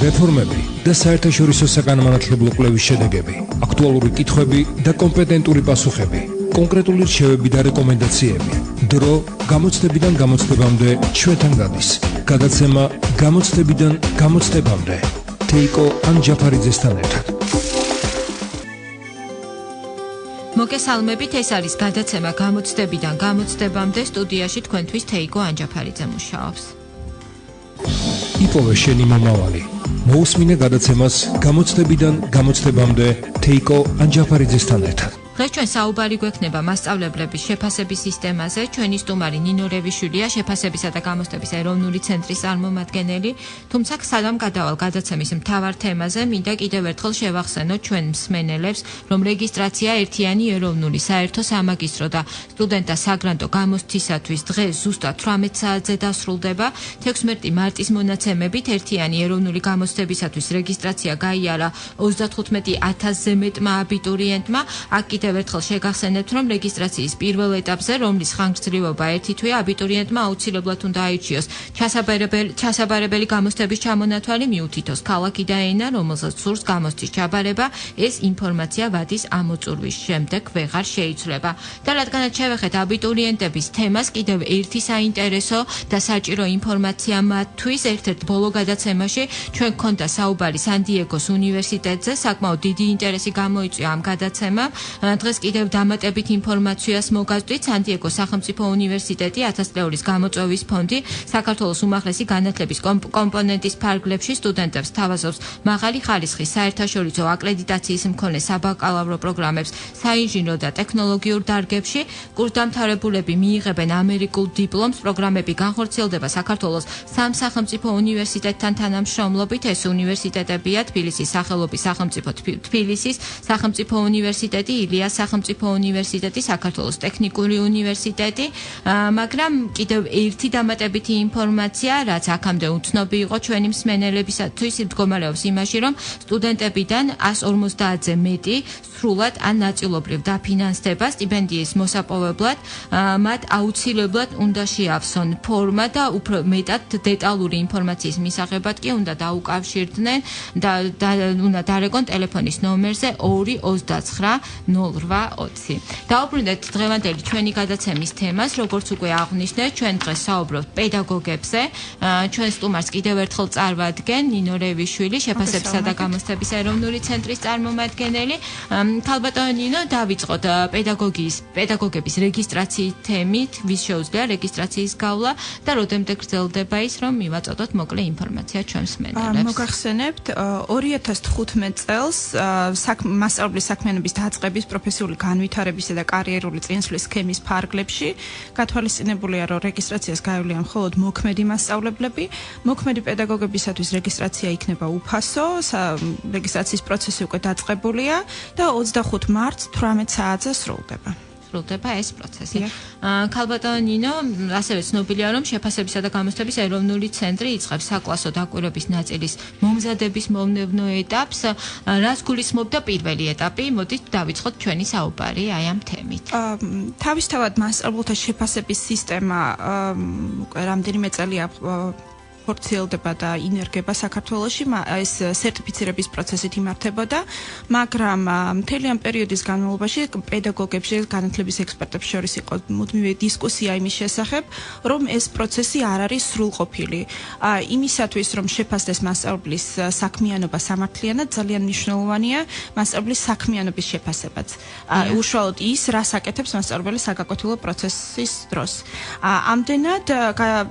რეფორმები და საერთაშორისო საგანმანათლებლო კვლევის შედეგები, აქტუალური კითხვები და კომპეტენტური პასუხები, კონკრეტული რჩევები და რეკომენდაციები. დრო გამოცდებიდან გამოცდებამდე ჩვენთან გადის. გადაცემა გამოცდებიდან გამოცდებამდე. თეიკო ანჯაფარიძესთან ერთად. მოგესალმებით, ეს არის გადაცემა გამოცდებიდან გამოცდებამდე. სტუდიაში თქვენთვის თეიკო ანჯაფარიძე მუშაობს. იპოვე შენი მომავალი. მოусმინე გადაცემას გამოცდებიდან გამოცდებამდე თეიკო ანჯაფარიძესთან ერთად. დღეს ჩვენ საუბარი გვექნება მასწავლებლების შეფასების სისტემაზე. ჩვენი სტუმარი ნინო რევიშვილია, შეფასებისა და გამოცდების ეროვნული ცენტრის წარმომადგენელი. თუმცა სანამ გადავალ გადაცემის მთავარ თემაზე, მინდა კიდევ ერთხელ შევახსენოთ ჩვენ მსმენელებს, რომ რეგისტრაცია ერთიანი ეროვნული საერთო სამაგისტრო და სტუდენტთა საგრანტო გამოცდისათვის დღეს ზუსტად 18 საათზე დასრულდება. 16 მარტის მონაცემებით ერთიანი ეროვნული გამოცდებისათვის რეგისტრაცია გაიარა 35,000-ზე მეტმა აბიტურიენტმა. კიდევ ერთხელ შეგახსენებთ, რომ რეგისტრაციის პირველ ეტაპზე, რომლის ხანგრძლივობა 1 თვეა, აბიტურიენტმა აუცილებლად უნდა აირჩიოს ჩასაბარებელი გამოცდების ჩამონათვალი, მიუთითოს ქალაქი და ენა, რომელსაც სურს გამოცდის ჩაბარება. ეს ინფორმაცია ვადის ამოწურვის შემდეგ ვეღარ შეიცვლება. და რადგანაც შევეხეთ აბიტურიენტების თემას, კიდევ ერთი საინტერესო და საჭირო ინფორმაცია მათთვის. ერთ-ერთ ბოლო გადაცემაში ჩვენ გქონდა საუბარი სან-დიეგოს უნივერსიტეტზე, საკმაოდ დიდი ინტერესი გამოიწვია ამ გადაცემამ. დღეს კიდევ დამატებით ინფორმაციას მოგაწვდით. სან-დიეგოს სახელმწიფო უნივერსიტეტი 1000 წლეულის გამოწვევის ფონდი საქართველოს უმაღლესი განათლების კომპონენტის ფარგლებში სტუდენტებს თავაზობს მაღალი ხარისხის საერთაშორისო აკრედიტაციის მქონე საბაკალავრო პროგრამებს საინჟინრო და ტექნოლოგიურ დარგებში. კურსდამთავრებულები მიიღებენ ამერიკულ დიპლომს. პროგრამები განხორციელდება საქართველოს 3 სახელმწიფო უნივერსიტეტთან თანამშრომლობით. ეს უნივერსიტეტებია თბილისის სახელობის სახელმწიფო თბილისის სახელმწიფო უნივერსიტეტი, ილიას სახელმწიფო უნივერსიტეტი, საქართველოს ტექნიკური უნივერსიტეტი, მაგრამ კიდევ ერთი დამატებითი ინფორმაცია, რაც აქამდე უცნობი იყო ჩვენი მსმენელებისათვის, მდგომარეობს იმაში, რომ სტუდენტებიდან 150-ზე მეტი სრულად ან ნაწილობრივ დაფინანსდება სტიპენდიის მოსაპოვებლად, მათ აუცილებლად უნდა შეავსონ ფორმა და უფრო მეტად დეტალური ინფორმაციის მისაღებად კი უნდა დაუკავშირდნენ და უნდა დარეგონ ტელეფონის ნომერზე 229-08-20. დაუბრუნდეთ დღევანდელი ჩვენი გადაცემის თემას. როგორც უკვე აღვნიშნეთ, ჩვენ დღეს საუბრობთ პედაგოგებზე. ჩვენ სტუმარს კიდევ ერთხელ წარმოვადგენ ნინო რევიშვილი, შეფასებისა და გამოცდების ეროვნული ცენტრის წარმომადგენელი. ქალბატონო ნინო, დავიწყოთ პედაგოგების რეგისტრაციის თემით, ვის შეუძლია რეგისტრაციის გავლა და როდემდე გრძელდება ის, რომ მივაწოდოთ მოკლე ინფორმაცია ჩვენს მსმენელებს. მოგახსენებთ, 2015 წელს მასწავლებლის საქმიანობის დაწყების, პროფესიული განვითარებისა და კარიერული წინსვლის სქემის ფარგლებში გათვალისწინებულია, რომ რეგისტრაციას გაევლიან მხოლოდ მოქმედი მასწავლებლები. მოქმედი პედაგოგებისათვის რეგისტრაცია იქნება უფასო, რეგისტრაციის პროცესი უკვე დაწყებულია და 25 მარტს 18 საათზე სრულდება ეს პროცესი. ქალბატონო ნინო, ასევე ცნობილია, რომ შეფასებისა და გამოცდების ეროვნული ცენტრი იწყებს საკლასო დაკვირვების ნაწილის მომზადების მომნევნო ეტაპს. რას გულისხმობდა პირველი ეტაპი? მოდით დავიწყოთ ჩვენი საუბარი აი ამ თემით. თავისთავად მასწავლებლთა შეფასების სისტემა რამდენიმე წელია ხორციელდება და ინერგება საქართველოში. ეს სერტიფიცირების პროცესით იმართებოდა, მაგრამ მთელი ამ პერიოდის განმავლობაში პედაგოგებში, განათლების ექსპერტებს შორის იყო მუდმივი დისკუსია იმის შესახებ, რომ ეს პროცესი არ არის სრულყოფილი. იმისათვის, რომ შეფასდეს მასწავლებლის საქმიანობა სამართლიანად, ძალიან მნიშვნელოვანია მასწავლებლის საქმიანობის შეფასებაც. უშუალოდ ის, რას აკეთებს მასწავლებელი საგაკვეთილო პროცესის დროს. ამდენად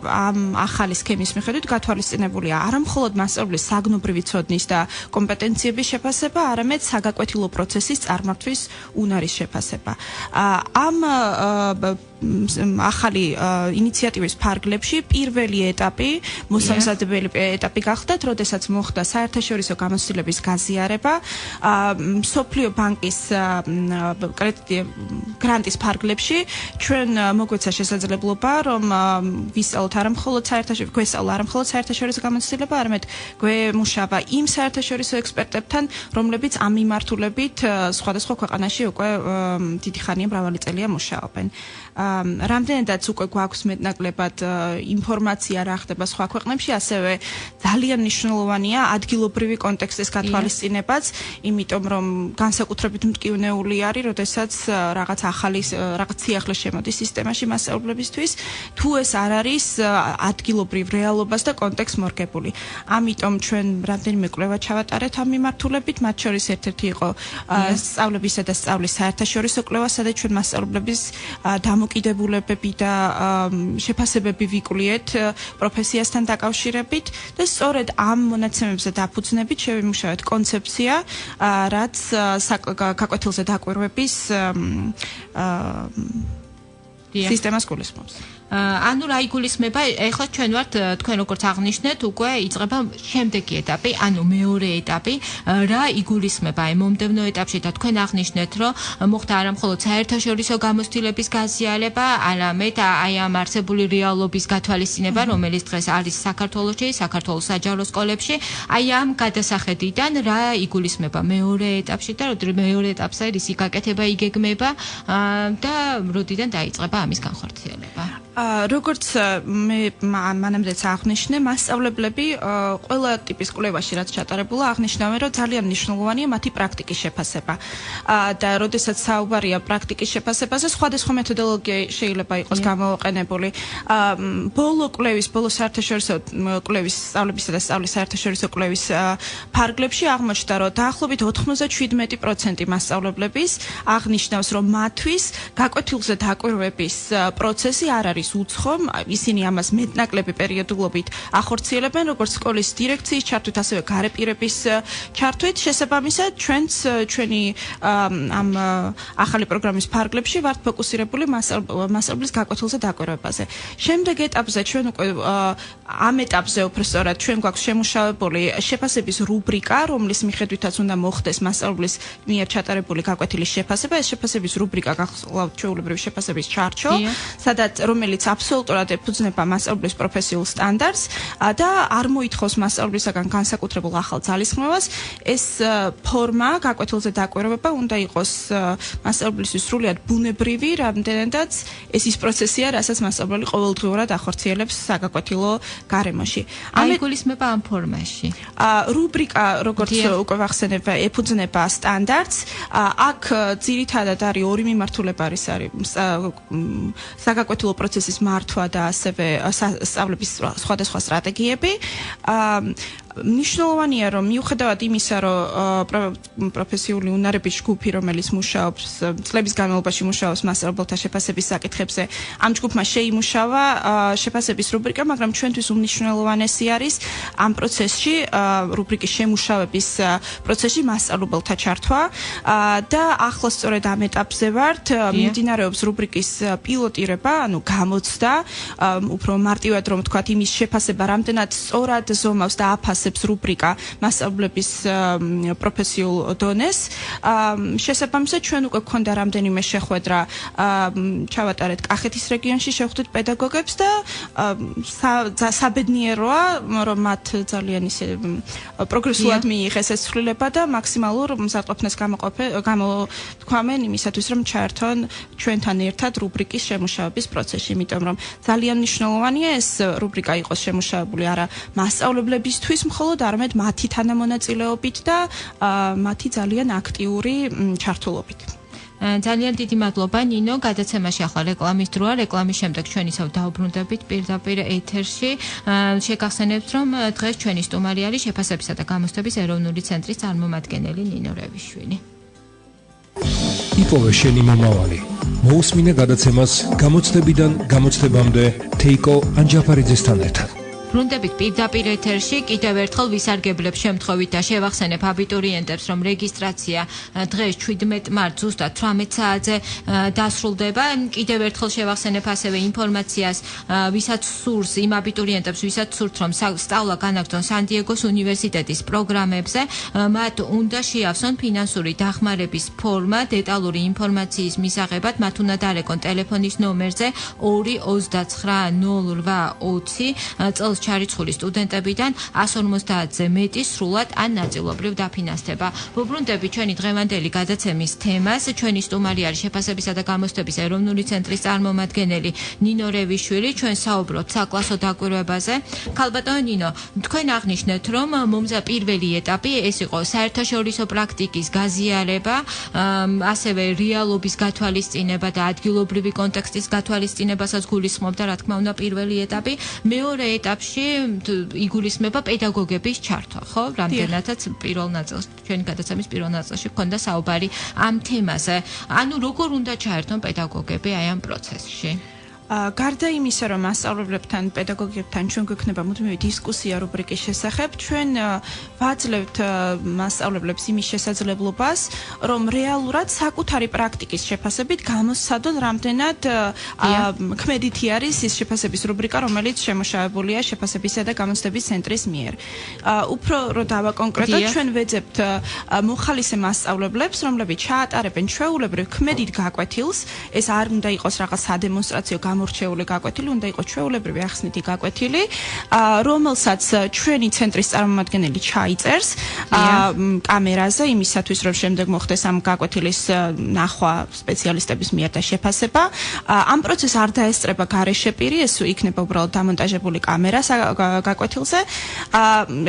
ამ ახალი სქემის მიხედვით გათვალისწინებულია არა მხოლოდ მასწავლებლის საგნობრივი ცოდნის და კომპეტენციების შეფასება, არამედ საგაკვეთილო პროცესის წარმართვის უნარის შეფასება. ამ ახალი ინიციატივის ფარგლებში პირველი ეტაპი, მოსამზადებელი ეტაპი გახდათ, როდესაც მოხდა საერთაშორისო გამოცდილების გაზიარება, მსოფლიო ბანკის გრანტის ფარგლებში ჩვენ მოგვეცა შესაძლებლობა, რომ ვისწავლოთ არა მხოლოდ საერთაშორისო გამოცდილება, არამედ გვემუშავა იმ საერთაშორისო ექსპერტებთან, რომლებიც ამ მიმართულებით სხვადასხვა ქვეყანაში უკვე დიდი ხანია, მრავალი წელია მუშაობენ. რამდენადაც უკვე გვაქვს მეტნაკლებად ინფორმაცია რა ხდება სხვა ქვეყნებში, ასევე ძალიან მნიშვნელოვანია ადგილობრივი კონტექსტის გათვალისწინებაც, იმიტომ რომ განსაკუთრებით მტკივნეული არის, როდესაც რაღაც ახალი რაღაც სიახლე შემოდის სისტემაში მასწავლებლებისთვის, თუ ეს არ არის ადგილობრივ რეალობას და კონტექსტს მორგებული. ამიტომ ჩვენ რამდენიმე კვლევა ჩავატარეთ ამ მიმართულებით, მათ შორის ერთ-ერთი იყო სწავლებისა და სწავლის საერთაშორისო კვლევა, სადაც ჩვენ მასწავლებლების დამოკიდებულებები და შეფასებები ვიკვლიეთ პროფესიასთან დაკავშირებით და სწორედ ამ მონაცემებზე დაფუძნებით შევიმუშავეთ კონცეფცია, რაც გაკვეთილზე დაკვირვების სისტემას გულისხმობს. ანუ რა იგულისხმება, ეხლა ჩვენ ვართ თქვენ როგორც აღნიშნეთ, უკვე იწყება შემდეგი ეტაპი, ანუ მეორე ეტაპი, რა იგულისხმება აი მომდევნო ეტაპში და თქვენ აღნიშნეთ, რომ მოხდა არა მხოლოდ საერთაშორისო გამოცდილების გაზიარება, არამედ აი ამ არსებული რეალობის გათვალისწინება, რომელიც დღეს არის საქართველოში, საქართველოს საჯარო სკოლებში, აი ამ გადასახედიდან რა იგულისხმება მეორე ეტაპში და მეორე ეტაპზე რისი გაკეთება იგეგმება და როდიდან დაიწყება ამის განხორციელება. როგორც მე მანამდეც აღნიშნე, მასწავლებლები ყველა ტიპის კვლევაში რაც ჩატარებულა, აღნიშნავენ, რომ ძალიან მნიშვნელოვანია მათი პრაქტიკის შეფასება. და როდესაც საუბარია პრაქტიკის შეფასებაზე, სხვადასხვა მეთოდოლოგია შეიძლება იყოს გამოყენებული. ბოლო საერთაშორისო კვლევის სწავლებისა და სწავლის საერთაშორისო კვლევის ფარგლებში აღმოჩნდა, რომ დაახლოებით 97% მასწავლებლების აღნიშნავს, რომ მათთვის გაკვეთილზე დაკვირვების პროცესი არ არის უცხო, ისინი ამას მეტნაკლები პერიოდულობით ახორციელებენ, როგორც სკოლის დირექციის ჩართვით, ასევე გარეპირების ჩართვით. შესაბამისად, ჩვენი ამ ახალი პროგრამის ფარგლებში ვართ ფოკუსირებული მასწავლებლის გაკვეთილზე დაკვირვებაზე. შემდეგ ეტაპზე ჩვენ უკვე ამ ეტაპზე უფრო სწორად ჩვენ გვაქვს შემუშავებული შეფასების რუბრიკა, რომლის მიხედვითაც უნდა მოხდეს მასწავლებლის მიერ ჩატარებული გაკვეთილის შეფასება. ეს შეფასების რუბრიკა გახლავთ ჩვეულებრივი შეფასების ჩარჩო, რომელიც აბსოლუტურად ეფუძნება მასწავლებლის პროფესიულ სტანდარტს და არ მოითხოვს მასწავლებლისაგან განსაკუთრებულ ახალ ძალისხმევას. ეს ფორმა, გაკვეთილზე დაკვირვება უნდა იყოს მასწავლებლისთვის სრულიად ბუნებრივი, რამდენადაც ეს ის პროცესია, რასაც მასწავლებელი ყოველდღიურად ახორციელებს საგაკვეთილო გარემოში. აი გულისხმება ამ ფორმაში. რუბრიკა, როგორც უკვე ვახსენებ, ეფუძნება სტანდარტს. აქ ძირითადად არის ორი მიმართულება არის საგაკვეთილო პროცესის მართვა და ასევე სწავლების სხვადასხვა სტრატეგიები. მნიშვნელოვანია, რომ მიუხედავად იმისა, რომ პროფესიული უნარების ჯგუფი, რომელიც მუშაობს, წლების განმავლობაში მუშაობს მასწავლებელთა შეფასების საკითხებზე, ამ ჯგუფმა შეიმუშავა შეფასების რუბრიკა, მაგრამ ჩვენთვის უმნიშვნელოვანესი არის ამ პროცესში, რუბრიკის შემუშავების პროცესში მასწავლებელთა ჩართვა და ახლა სწორედ ამ ეტაპზე ვართ, მიმდინარეობს რუბრიკის პილოტირება, ანუ გამოცდა, უფრო მარტივად რომ ვთქვათ, იმის შეფასება, რამდენად სწორად ზომავს და აფასებს რუბრიკა მასწავლებლების პროფესიულ დონეს. შესაბამისად, ჩვენ უკვე გვქონდა რამდენიმე შეხვედრა, ჩავატარეთ კახეთის რეგიონში, შევხვდით პედაგოგებს და საბედნიეროა, რომ მათ ძალიან ისე პროგრესულად მიიღეს ეს ცვლილება და მაქსიმალურ მზადყოფნას გამოთქვამენ იმისათვის, რომ ჩაერთონ ჩვენთან ერთად რუბრიკის შემუშავების პროცესში, იმიტომ რომ ძალიან მნიშვნელოვანია ეს რუბრიკა იყოს შემუშავებული არა მასწავლებლებისთვის მხოლოდ, არამედ მათი თანამონაწილეობით და მათი ძალიან აქტიური ჩართულობით. ძალიან დიდი მადლობა ნინო, გადაცემაში ახლა რეკლამის დროა, რეკლამის შემდეგ ჩვენ ისევ დავბრუნდებით პირდაპირ ეთერში. შეგახსენებთ, რომ დღეს ჩვენი სტუმარი არის შეფასებისა და გამოცდების ეროვნული ცენტრის წარმომადგენელი ნინო რევიშვილი. იპოვე შენი მომავალი. მოусმინე გადაცემას გამოცდებიდან გამოცდებამდე თეიკო ანჯაფარიძესთან ერთად. ბრუნდებით პირდაპირ ეთერში, კიდევ ერთხელ ვისარგებლებ შემთხვევით და შევახსენებ აბიტურიენტებს, რომ რეგისტრაცია დღეს 17 მარტს ზუსტად 18 საათზე დასრულდება. კიდევ ერთხელ შევახსენებ ასევე ინფორმაციას, ვისაც სურს, იმ აბიტურიენტებს, ვისაც სურთ, რომ სწავლა განაგრძონ სან-დიეგოს უნივერსიტეტის პროგრამებზე, მათ უნდა შეავსონ ფინანსური დახმარების ფორმა დეტალური ინფორმაციის მისაღებად, მათ უნდა დარეკონ ტელეფონის ნომერზე 2290820 წელს ჩარიცხული სტუდენტებიდან 150-ზე მეტი სრულად ან ნაწილობრივ დაფინანსდება. ვუბრუნდები ჩვენი დღევანდელი გადაცემის თემას. ჩვენი სტუმარი არის შეფასებისა და გამოცდების ეროვნული ცენტრის წარმომადგენელი ნინო რევიშვილი. ჩვენ საუბრობთ საკლასო დაკვირვებაზე. ქალბატონო ნინო, თქვენ აღნიშნეთ, რომ მომზა პირველი ეტაპი ეს იყო საერთაშორისო პრაქტიკის გაზიარება, ასევე რეალობის გათვალისწინება და ადგილობრივი კონტექსტის გათვალისწინებასაც გულისხმობდა, რა თქმა უნდა, პირველი ეტაპი. მეორე ეტაპში იგულისხმება პედაგოგების ჩართვა, ხო? რამდენადაც პირველ ნაწილში, ჩვენი გადაცემის პირველ ნაწილში გქონდა საუბარი ამ თემაზე. ანუ როგორ უნდა ჩაერთონ პედაგოგები აი ამ პროცესში? გარდა იმისა, რომ მასწავლებლებთან, პედაგოგებთან ჩვენ გვექნება მუდმივი დისკუსია რუბრიკის შესახებ, ჩვენ ვაძლევთ მასწავლებლებს იმის შესაძლებლობას, რომ რეალურად საკუთარი პრაქტიკის შეფასებით გამოსცადონ, რამდენად ქმედითი არის ის შეფასების რუბრიკა, რომელიც შემუშავებულია შეფასებისა და გამოცდების ცენტრის მიერ. უფრო რომ დავაკონკრეტოთ, ჩვენ ვეძებთ მოხალისე მასწავლებლებს, რომლებიც ჩაატარებენ ჩვეულებრივ ქმედით გაკვეთილს, ეს არ უნდა იყოს რაღაც სადემონსტრაციო გამორჩეული გაკვეთილი, უნდა იყოს ჩვეულებრივი ახსნითი გაკვეთილი, რომელსაც ჩვენი ცენტრის წარმომადგენელი ჩაიწერს კამერაზე, იმისათვის, რომ შემდეგ მოხდეს ამ გაკვეთილის ნახვა სპეციალისტების მიერ და შეფასება. ამ პროცესს არ დაესწრება გარეშე პირი, ეს იქნება უბრალოდ დამონტაჟებული კამერა გაკვეთილზე.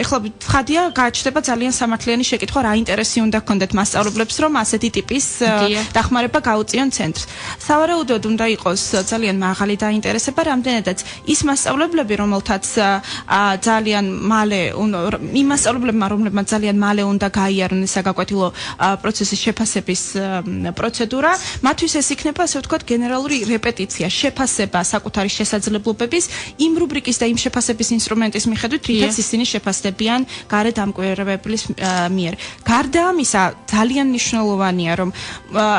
ეხლა ცხადია, გაჩნდება ძალიან სამართლიანი შეკითხვა, რა ინტერესი უნდა ჰქონდეთ მასწავლებლებს, რომ ასეთი ტიპის დახმარება გაუწიონ ცენტრს. სავარაუდოდ უნდა იყოს ძალიან მაღალი დაინტერესება, რამდენადაც ის მასწავლებლები, რომელთაც ძალიან მალე იმ მასწავლებლებმა, რომლებმაც ძალიან მალე უნდა გაიარონ საგაკვეთილო პროცესის შეფასების პროცედურა, მათთვის ეს იქნება, ასე ვთქვათ, გენერალური რეპეტიცია, შეფასება საკუთარი შესაძლებლობების იმ რუბრიკის და იმ შეფასების ინსტრუმენტის მიხედვით, რითაც ისინი შეფასდებიან გარეთ ამკვირვებლის მიერ. გარდა ამისა, ძალიან მნიშვნელოვანია, რომ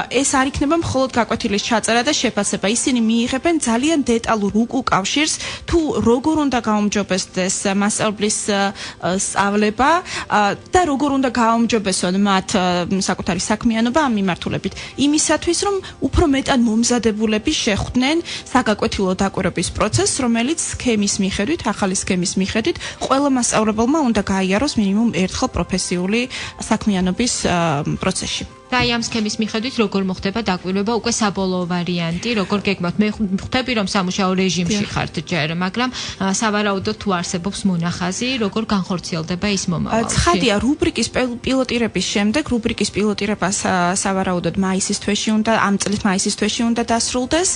ეს არ იქნება მხოლოდ გაკვეთილის ჩაწერა და შეფასება. ისინი მიიღებენ ძალიან დეტალურ უკავშირს, თუ როგორ უნდა გაუმჯობესდეს მასწავლებლის სწავლება და როგორ უნდა გაუმჯობესონ მათ საკუთარი საქმიანობა ამ მიმართულებით. იმისათვის, რომ უფრო მეტად მომზადებულები შეხვდნენ საგაკვეთილო დაკვირვების პროცესს, რომელიც სქემის მიხედვით, ახალი სქემის მიხედვით, ყველა მასწავლებელმა უნდა გაიაროს მინიმუმ ერთხელ პროფესიული საქმიანობის პროცესში. და აი ამ სქემის მიხედვით როგორ მოხდება დაკვირვება, უკვე საბოლოო ვარიანტი, როგორ გეგმავთ? მე ხვდები, რომ სამუშაო რეჟიმში ხართ ჯერ, მაგრამ სავარაუდოდ თუ არსებობს მონახაზი, როგორ განხორციელდება ის მომავალში? ცხადია, რუბრიკის პილოტირების შემდეგ, რუბრიკის პილოტირება სავარაუდოდ მაისის თვეში უნდა, ამ წლის მაისის თვეში უნდა დასრულდეს.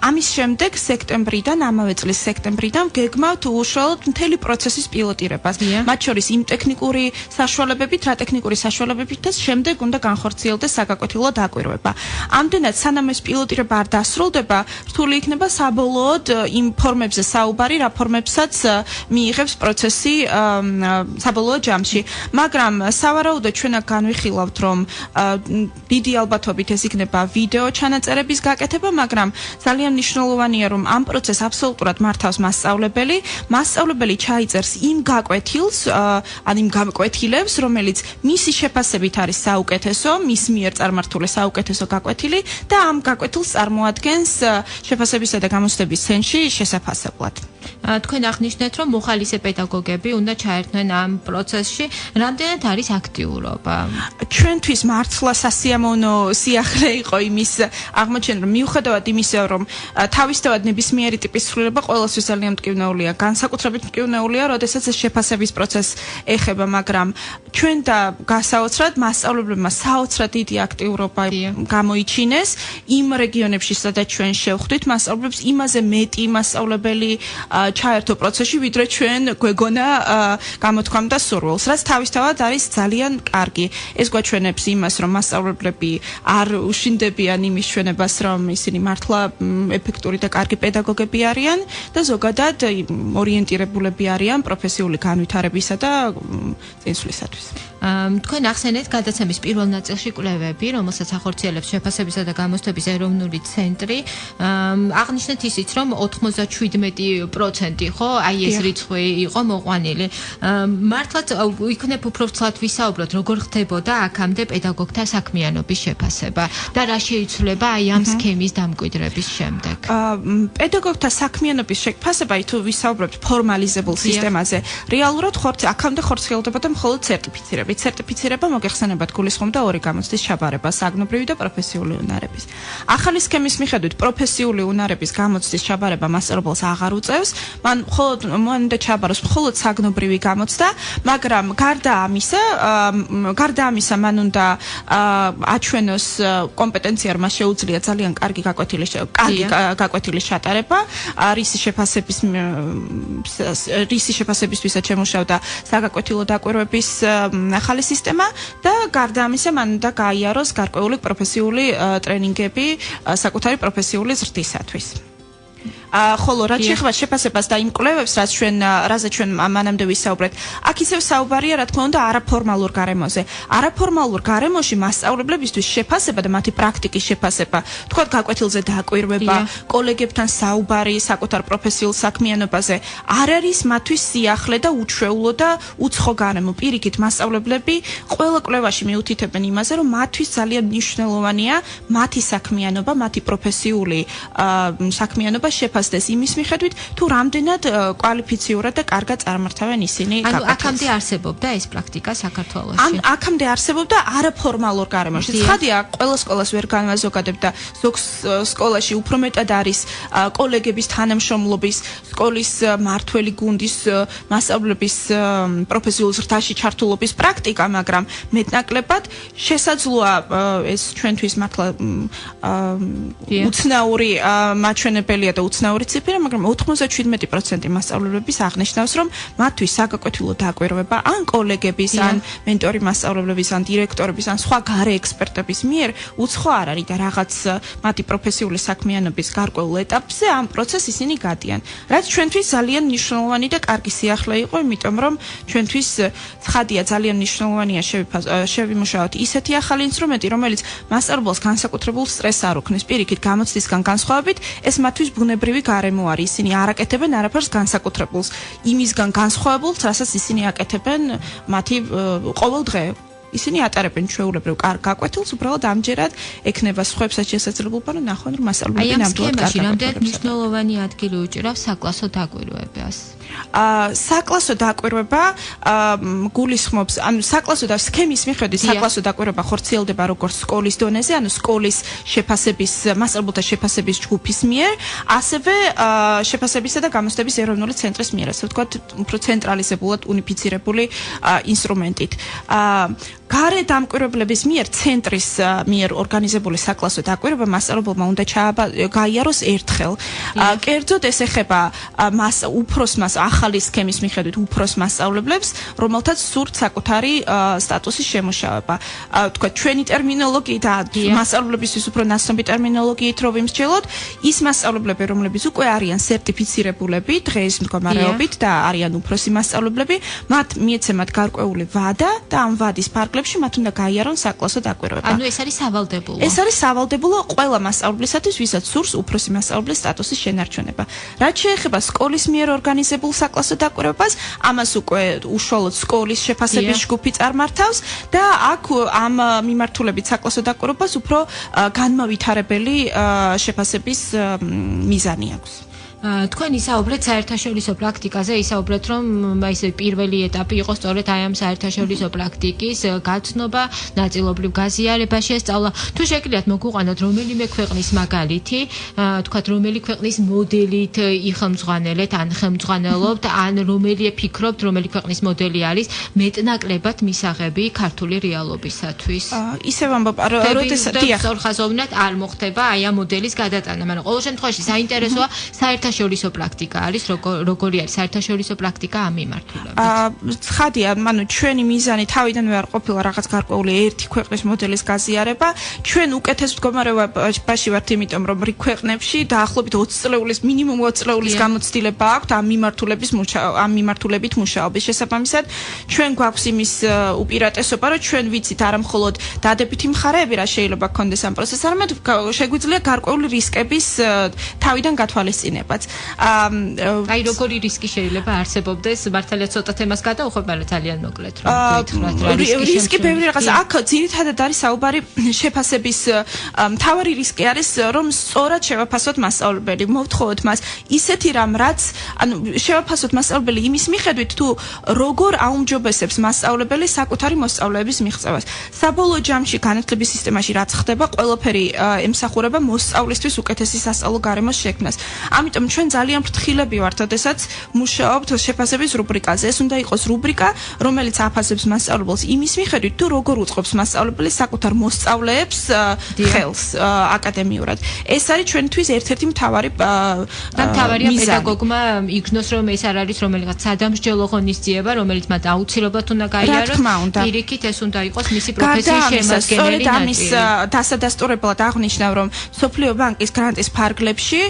ამის შემდეგ სექტემბრიდან, ამავე წლის სექტემბრიდან გეგმავთ უშუალოდ მთელი პროცესის პილოტირებას. მათ შორის იმ ტექნიკური საშუალებებით, რა ტექნიკური საშუალებებით და შემდეგ უნდა განხორციელდეს საგაკვეთილო დაკვირვება. ამდენად, სანამ ეს პილოტირება არ დასრულდება, რთული იქნება საბოლოოდ იმ ფორმებზე საუბარი, რა ფორმებსაც მიიღებს პროცესი საბოლოო ჯამში. მაგრამ სავარაუდოდ ჩვენ აქ განვიხილავთ, რომ დიდი ალბათობით ეს იქნება ვიდეო ჩანაწერების გაკეთება, მაგრამ ძალიან მნიშვნელოვანია, რომ ამ პროცესს აბსოლუტურად მართავს მასწავლებელი. მასწავლებელი ჩაიწერს იმ გაკვეთილს, ან იმ გაკვეთილებს, რომელიც მისი შეფასებით არის საუკეთესო, მის მიერ წარმართული საუკეთესო გაკვეთილი და ამ გაკვეთილს წარმოადგენს შეფასებისა და გამოცდების ცენტრში შესაფასებლად. თქვენ აღნიშნეთ, რომ მოხალისე პედაგოგები უნდა ჩაერთნენ ამ პროცესში. რამდენად არის აქტიურობა? ჩვენთვის მართლა სასიამოვნო სიახლე იყო იმის აღმოჩენა, რომ მიუხედავად იმისა, რომ თავისთავად ნებისმიერი ტიპის ცვლილება ყოველთვის ძალიან მტკივნეულია, განსაკუთრებით მტკივნეულია, როდესაც ეს შეფასების პროცესს ეხება, მაგრამ ჩვენ და გასაოცრად მასწავლებლებმა საოცრად დიდი აქტიურობა გამოიჩინეს იმ რეგიონებში, სადაც ჩვენ შევხვდით მასწავლებლებს, იმაზე მეტი მასწავლებელი ჩაერთო პროცესში, ვიდრე ჩვენ გვეგონა გამოთქვამდა სურვილს, რაც თავისთავად არის ძალიან კარგი. ეს გვაჩვენებს იმას, რომ მასწავლებლები არ უშინდებიან იმის ჩვენებას, რომ ისინი მართლა ეფექტური და კარგი პედაგოგები არიან და ზოგადად ორიენტირებულები არიან პროფესიული განვითარებისა და წინსვლისათვის. თქვენ ახსენეთ გადაცემის პირველ ნაწილში კვლევები, რომელსაც ახორციელებს შეფასებისა და გამოცდების ეროვნული ცენტრი. აღნიშნეთ ისიც, რომ 97% 10%, ხო? აი ეს რიცხვი იყო მოყვანილი. მართლაც იქნებ უფრო ვცლად ვისაუბროთ, როგორ ხდებოდა აქამდე პედაგოგთა საქმიანობის შეფასება და რა შეიცვლება აი ამ სქემის დამკვიდრების შემდეგ. პედაგოგთა საქმიანობის შეფასება, თუ ვისაუბრებთ ფორმალიზებულ სისტემაზე, რეალურად აქამდე ხორციელდებოდა მხოლოდ სერტიფიცირებით. სერტიფიცირება მოგეხსენებათ გულისხმობდა ორი გამოცდის ჩაბარება, საგნობრივი და პროფესიული უნარების. ახალი სქემის მიხედვით პროფესიული უნარების გამოცდის ჩაბარება მასწავლებელს აღარ უწევს, მან უნდა ჩაბაროს მხოლოდ საგნობრივი გამოცდა, მაგრამ გარდა ამისა მან უნდა აჩვენოს კომპეტენცია, რომ მას შეუძლია ძალიან კარგი გაკვეთილის ჩატარება, რისი შეფასებისთვისაც შემუშავდა საგაკვეთილო დაკვირვების ახალი სისტემა და გარდა ამისა მან უნდა გაიაროს გარკვეული პროფესიული ტრენინგები საკუთარი პროფესიული ზრდისათვის. ხოლო რაც შეეხება შეფასებას და იმ კვლევებს, რაზეც ჩვენ მანამდე ვისაუბრეთ, აქ ისევ საუბარია, რა თქმა უნდა, არაფორმალურ გარემოზე. არაფორმალურ გარემოში მასწავლებლებისთვის შეფასება და მათი პრაქტიკის შეფასება, თქვათ გაკვეთილზე დაკვირვება, კოლეგებთან საუბარი საკუთარ პროფესიულ საქმიანობაზე, არ არის მათთვის სიახლე და უჩვეულო და უცხო გარემო. პირიქით, მასწავლებლები ყველა კვლევაში მიუთითებენ იმაზე, რომ მათთვის ძალიან მნიშვნელოვანია მათი საქმიანობა, მათი პროფესიული საქმიანობა შეფასდეს იმის მიხედვით, თუ რამდენად კვალიფიციურად და კარგად წარმართავენ ისინი გაკვეთილს. ანუ აქამდე არსებობდა ეს პრაქტიკა საქართველოში? აქამდე არსებობდა არაფორმალურ გარემოში. ცხადია, ყველა სკოლას ვერ განვაზოგადებ და ზოგ სკოლაში უფრო მეტად არის კოლეგების თანამშრომლობის, სკოლის მართველი გუნდის მასწავლებლების პროფესიულ ზრდაში ჩართულობის პრაქტიკა, მაგრამ მეტნაკლებად შესაძლოა ეს ჩვენთვის მართლა უცნაური მაჩვენებელია და უცნაური ციფრა, მაგრამ 97% მასწავლებლების აღნიშნავს, რომ მათთვის საგაკვეთილო დაკვირვება ან კოლეგების, ან მენტორი მასწავლებლების, ან დირექტორების, ან სხვა გარე ექსპერტების მიერ უცხო არ არის და რაღაც მათი პროფესიული საქმიანობის გარკვეულ ეტაპზე ამ პროცესს ისინი გადიან. რაც ჩვენთვის ძალიან მნიშვნელოვანი და კარგი სიახლე იყო, იმიტომ რომ ჩვენთვის ცხადია ძალიან მნიშვნელოვანია შევიმუშაოთ ისეთი ახალი ინსტრუმენტი, რომელიც მასწავლებელს განსაკუთრებულ სტრესს არ უქმნის. პირიქით, გამოცდისგან განსხვავებით, ეს მათთვის ბუნებრივი გარემო არის. ისინი არ აკეთებენ არაფერს განსაკუთრებულს, იმისგან განსხვავებულს, რასაც ისინი აკეთებენ მათი ყოველ დღე. ისინი ატარებენ ჩვეულებრივ გაკვეთილს, უბრალოდ ამჯერად ექნება სხვებსაც შესაძლებლობა, რომ ნახონ, რომ მასწავლებელი ნამდვილად კარგად აკეთებს. რამდენად მნიშვნელოვანი ადგილი უჭირავს საკლასო დაკვირვებას? საკლასო დაკვირვება გულისხმობს, ანუ საკლასო და სქემის მიხედვით საკლასო დაკვირვება ხორციელდება როგორც სკოლის დონეზე, ანუ სკოლის მასწავლებელთა შეფასების ჯგუფის მიერ, ასევე შეფასებისა და გამოცდების ეროვნული ცენტრის მიერ, ასე ვთქვათ, უფრო ცენტრალიზებულად უნიფიცირებული ინსტრუმენტით. გარე დამკვირვებლების მიერ ცენტრის მიერ ორგანიზებული საკლასო დაკვირვება მასწავლებელმა უნდა გაიაროს ერთხელ. კერძოდ ეს ეხება უფროს ახალი სქემის მიხედვით უფროს მასწავლებლებს, რომელთაც სურთ საკუთარი სტატუსის შემუშავება. თქვათ, ჩვენი ტერმინოლოგიით და მასწავლებლებისთვის უფრო ნაცნობი ტერმინოლოგიით რო ვიმსჯელოთ, ის მასწავლებლები, რომლებიც უკვე არიან სერტიფიცირებულები დღეს მდგომარეობით და არიან უფროსი მასწავლებლები, მათ მიეცემათ გარკვეული ვადა და ამ ვადის ფარგლებში მათ უნდა გაიარონ საკლასო დაკვირვება. ანუ ეს არის სავალდებულო. ეს არის სავალდებულო ყველა მასწავლებლისათვის, ვისაც სურს უფროსი მასწავლებლის სტატუსის შენარჩუნება. რაც შეეხება სკოლის მიერ ორგანიზებულ საკლასო დაკვირვებას, ამას უკვე უშუალოდ სკოლის შეფასების ჯგუფი წარმართავს და აქ ამ მიმართულებით საკლასო დაკვირვებას უფრო განმავითარებელი შეფასების მიზანი აქვს. თქვენ ისაუბრეთ საერთაშორისო პრაქტიკაზე, ისაუბრეთ, რომ ეს პირველი ეტაპი იყო სწორედ აი ამ საერთაშორისო პრაქტიკის გაცნობა, ნაწილობრივ გაზიარება, შესწავლა. თუ შეგიძლიათ მოგვიყვანოთ რომელიმე ქვეყნის მაგალითი, თქვათ რომელი ქვეყნის მოდელით იხელმძღვანელეთ, ან ხელმძღვანელობთ, ან რომელი ფიქრობთ, რომელი ქვეყნის მოდელი არის მეტნაკლებად მისაღები ქართული რეალობისათვის. ისევ ამბობ, როდესაც სწორხაზოვნად არ მოხდება აი ამ მოდელის გადატანა, მაგრამ ყოველ შემთხვევაში საინტერესოა საერთაშორისო პრაქტიკა არის, როგორი არის საერთაშორისო პრაქტიკა ამ მიმართულებით? ცხადია, ანუ ჩვენი მიზანი თავიდანვე არ ყოფილა რაღაც გარკვეული ერთი ქვეყნის მოდელის გაზიარება. ჩვენ უკეთეს მდგომარეობაში ვართ, იმიტომ რომ რიგ ქვეყნებში დაახლოებით 20 წლეულის მინიმუმ 20 წლეულის გამოცდილება აქვს ამ მიმართულებით მუშაობის. შესაბამისად, ჩვენ გვაქვს იმის უპირატესობა, რომ ჩვენ ვიცით არა მხოლოდ დადებითი მხარეები, რა შეიძლება გქონდეს ამ პროცესს, არამედ შეგვიძლია გარკვეული რისკების თავიდან გათვალისწინებაც. რამაც. აი როგორი რისკი შეიძლება არსებობდეს? მართალია ცოტა თემას გადავუხვებ, მაგრამ ძალიან მოკლედ რომ გითხრათ რა რისკი ბევრი რაღაცა. აქ ძირითადად არის საუბარი შეფასების მთავარი რისკი არის რომ სწორად შევაფასოთ მასწავლებელი. მოვთხოვოთ მას ისეთი რამ რაც ანუ შევაფასოთ მასწავლებელი იმის მიხედვით თუ როგორ აუმჯობესებს მასწავლებელი საკუთარი მოსწავლეების მიღწევას. საბოლოო ჯამში განათლების სისტემაში რაც ხდება, ყველაფერი ემსახურება მოსწავლისთვის უკეთესი სასწავლო გარემოს შექმნას. ამიტომ ჩვენ ძალიან ფრთხილები ვართ, როდესაც მუშაობთ შეფასების რუბრიკაზე. ეს უნდა იყოს რუბრიკა, რომელიც აფასებს მასწავლებელს იმის მიხედვით თუ როგორ უწყობს მასწავლებელი საკუთარ მოსწავლეებს ხელს აკადემიურად. ეს არის ჩვენთვის ერთ-ერთი მთავარი მთავარია პედაგოგმა იგნოს რომ ეს არ არის რომელიღაც სადამსჯელო ღონისძიება, რომელიც მათ აუცილებლად უნდა გაიაროს. პირიქით ეს უნდა იყოს მისი პროფესიის შემადგენელი. ამის დასადასტურებლად აღნიშნავ, რომ სოფლიო ბანკის გრანტის ფარგლებში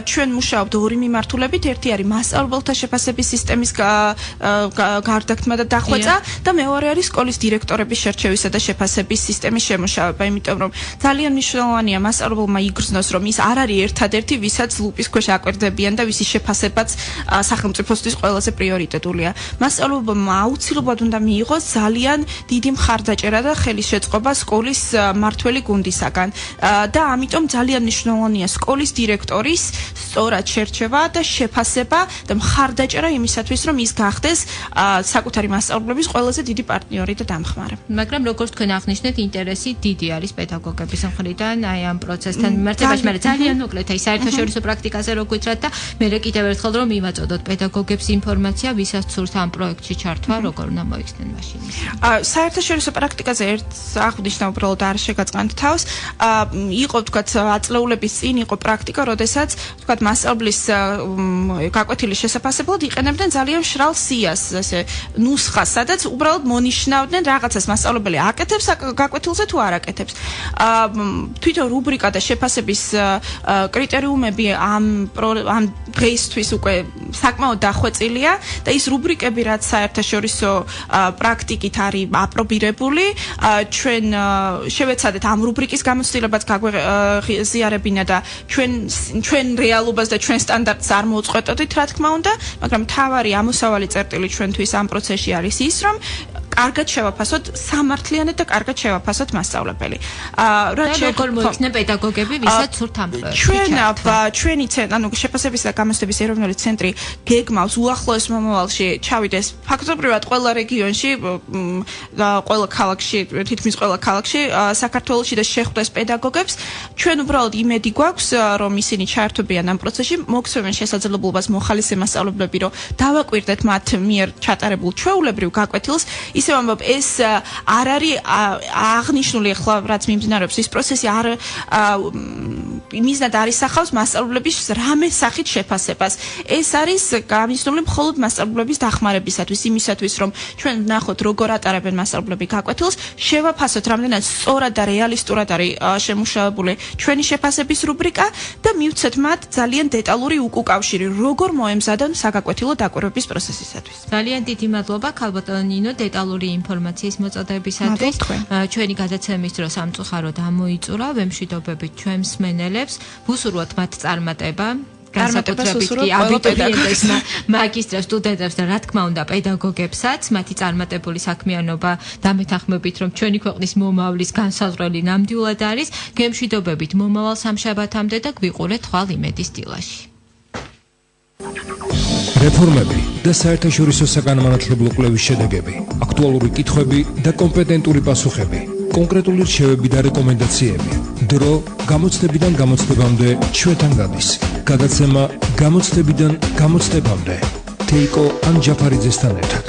ჩვენ მუშაობთ ორი მიმართულებით. ერთი არის მასწავლებელთა შეფასების სისტემის გარდაქმნა და დახვეწა და მეორე არის სკოლის დირექტორების შერჩევისა და შეფასების სისტემის შემუშავება. იმიტომ რომ ძალიან მნიშვნელოვანია მასწავლებელმა იგრძნოს, რომ ის არ არის ერთადერთი, ვისაც ლუპის ქვეშ აკვირდებიან და ვისი შეფასებაც სახელმწიფოსთვის ყველაზე პრიორიტეტულია. მასწავლებელმა აუცილებლად უნდა მიიღოს ძალიან დიდი მხარდაჭერა და ხელისშეწყობა სკოლის მმართველი გუნდისაგან და ამიტომ ძალიან მნიშვნელოვანია სკოლის დირექტორის სწორად შერჩევა და შეფასება და მხარდაჭერა იმისათვის, რომ ის გახდეს საკუთარი მასწავლებლების ყველაზე დიდი პარტნიორი და დამხმარე. მაგრამ როგორც თქვენ აღნიშნეთ, ინტერესი დიდი არის პედაგოგების მხრიდან აი ამ პროცესთან მიმართებაში, მაგრამ ძალიან მოკლედ აი საერთაშორისო პრაქტიკაზე რო გითხრათ და მე კიდევ ერთხელ რომ მივაწოდოთ პედაგოგებს ინფორმაცია, ვისაც სურთ ამ პროექტში ჩართვა, როგორ უნდა მოიქცნენ მაშინ. საერთაშორისო პრაქტიკაზე ერთს აღნიშნა უბრალოდ არ შეგაწყანთ თავს. იყო თქვათ აწლეულების წინ იყო პრაქტიკა, როდესაც თქვათ მასწავლებლის გაკვეთილის შესაფასებლად იყენებდნენ ძალიან მშრალ სიას, ესე ნუსხას, სადაც უბრალოდ მონიშნავდნენ რაღაცას მასწავლებელი აკეთებს გაკვეთილზე თუ არ აკეთებს. თვითონ რუბრიკა და შეფასების კრიტერიუმები ამ დღეისთვის უკვე საკმაოდ დახვეწილია და ის რუბრიკები, რაც საერთაშორისო პრაქტიკით არის აპრობირებული, ჩვენ შევეცადეთ ამ რუბრიკის გამოცდილებაც გაგვეზიარებინა და ჩვენ რეალობას და ჩვენ სტანდარტს არ მოუწყვეტოდით, რა თქმა უნდა, მაგრამ მთავარი ამოსავალი წერტილი ჩვენთვის ამ პროცესში არის ის, რომ კარგად შევაფასოთ სამართლიანად და კარგად შევაფასოთ მასწავლებელი. როგორ მოიქცნენ პედაგოგები, ვისაც სურთ ამ პროექტში? ჩვენი ანუ შეფასების და გამოცდების ეროვნული ცენტრი გეგმავს უახლოეს მომავალში ჩავიდეს ფაქტობრივად ყველა რეგიონში, ყველა ქალაქში, თითქმის ყველა ქალაქში საქართველოში და შეხვდეს პედაგოგებს. ჩვენ უბრალოდ იმედი გვაქვს, რომ ისინი ჩაერთვებიან ამ პროცესში, მოგცემენ შესაძლებლობას მოხალისე მასწავლებლები, რომ დავაკვირდეთ მათ მიერ ჩატარებულ ჩვეულებრივ გაკვეთილს. ისევ ამბობ, ეს არ არის აღნიშნული ახლა რაც მიმდინარეობს ის პროცესი არ მიზნად არის სახავს მასწავლებლების რამე სახით შეფასებას. ეს არის გამიზნული მხოლოდ მასწავლებლების დახმარებისათვის, იმისათვის, რომ ჩვენ ვნახოთ როგორ ატარებენ მასწავლებლები გაკვეთილს, შევაფასოთ რამდენად სწორად და რეალისტურად არის შემუშავებული ჩვენი შეფასების რუბრიკა და მივცეთ მათ ძალიან დეტალური უკავშირი, როგორ მოემზადონ საგაკვეთილო დაკვირვების პროცესისათვის. ძალიან დიდი მადლობა ქალბატონო ნინო დეტალური ინფორმაციის მოწოდებისათვის. ჩვენი გადაცემის დრო სამწუხაროდ ამოიწურა, ვემშვიდობებით ჩვენ მსმენელებს, ვუსურვოთ მათ წარმატება. განსაკუთრებით კი აბიტურიენტებს, მაგისტრებს, სტუდენტებს და რა თქმა უნდა პედაგოგებსაც, მათი წარმატებული საქმიანობა დამეთანხმებით, რომ ჩვენი ქვეყნის მომავლის განსაზღვრელი ნამდვილად არის. გემშვიდობებით მომავალ სამშაბათამდე და გვიყურეთ ხვალ იმედის დილაში. რეფორმები და საერთაშორისო საგანმანათლებლო კვლევის შედეგები, აქტუალური კითხვები და კომპეტენტური პასუხები, კონკრეტული რჩევები და რეკომენდაციები. დრო გამოცდებიდან გამოცდებამდე ჩვენთან გადის. გადაცემა გამოცდებიდან გამოცდებამდე. თეიკო ანჯაფარიძესთან ერთად.